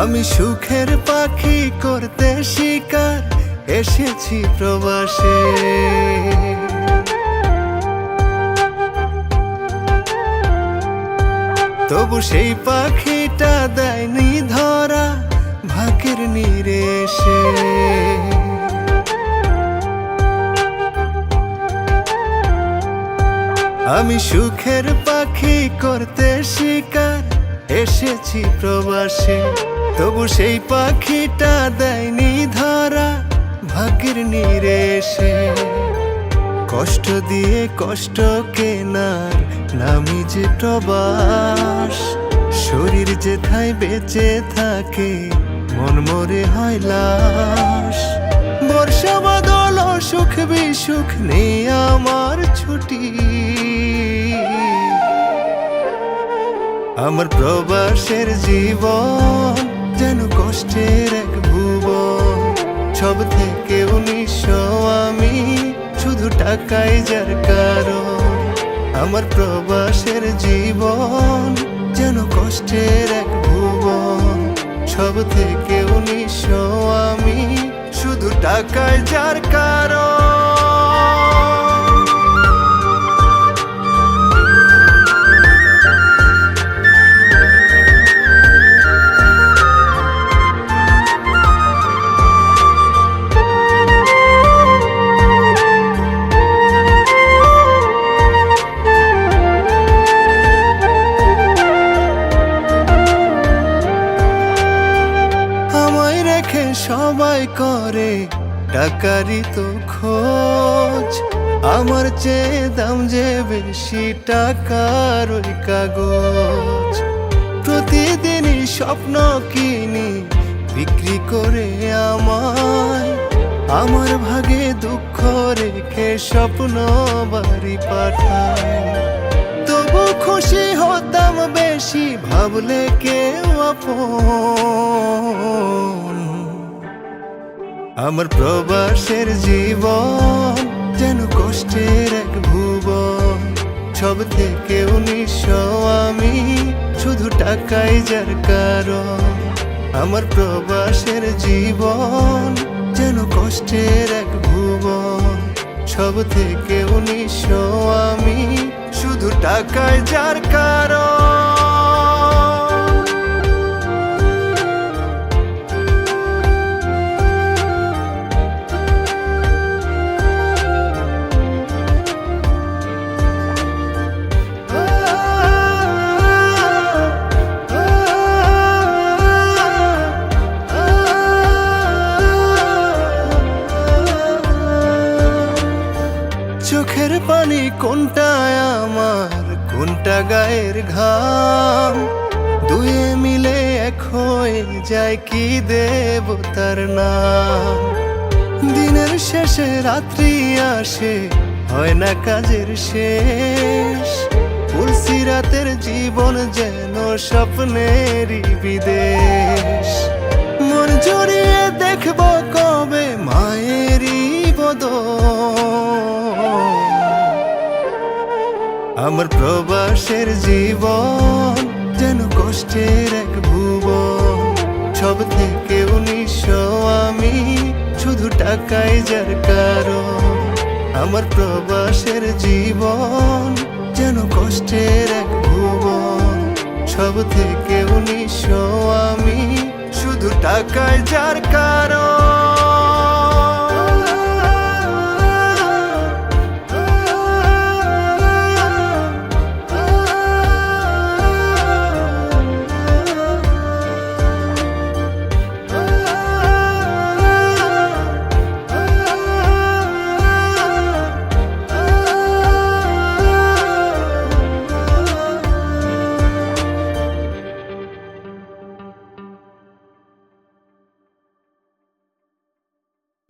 আমি সুখের পাখি করতে শিকার এসেছি প্রবাসে। তবু সেই পাখিটা দেয়নি ধরা ভাগ্যের নীড়ে এসে। আমি সুখের পাখি করতে শিকার এসেছি প্রবাসে। তবু সেই পাখিটা দেয়নি ধরা ভাগ্যের নীড়ে এসে। কষ্ট দিয়ে কষ্ট কেনার নামই যে প্রবাস। শরীর যেথায় বেঁচে থাকে মন মরে হয় লাশ। বর্ষা বাদল সুখ বিসুখ নেই আমার ছুটি। আমার প্রবাসের জীবন যেন কষ্টের এক ভুবন। সব থেকে নিঃস্ব আমি, শুধু টাকাই যার কারণ। আমার প্রবাসের জীবন যেন কষ্টের এক ভুবন। সব থেকে নিঃস্ব আমি, শুধু টাকাই যার কারণ। সবাই করে টাকারই তো খোঁজ। আমার চেয়ে দাম যে বেশি টাকার ওই কাগজ। প্রতিদিনই স্বপ্ন কিনি বিক্রি করে আমায়। আমার ভাগে দুঃখ রেখে স্বপ্ন বাড়ি পাঠায়। তবু খুশি হতাম বেশি ভাবলে কেউ আপন। আমার প্রবাসের জীবন যেন কষ্টের এক ভুবন। সব থেকে নিঃস্ব আমি, শুধু টাকাই যার কারণ। আমার প্রবাসের জীবন যেন কষ্টের এক ভুবন। সব থেকে নিঃস্ব আমি, শুধু টাকাই যার কারণ। চোখের পানি কোনটা আমার, কোনটা গায়ের ঘাম। দুয়ে মিলে এক হয়ে যায়, কি দেব তার নাম। দিনের শেষে রাত্রি আসে, হয় না কাজের শেষ। ফুলসি রাতের জীবন যেন স্বপ্নেরই বিদেশ। মন জড়িয়ে দেখব কবে মায়েরই বদন। আমার প্রবাসের জীবন যেন কষ্টের এক ভুবন। সব থেকে নিঃস্ব আমি, শুধু টাকাই যার কারণ। আমার প্রবাসের জীবন যেন কষ্টের এক ভুবন। সব থেকে নিঃস্ব আমি, শুধু টাকাই যার কারণ।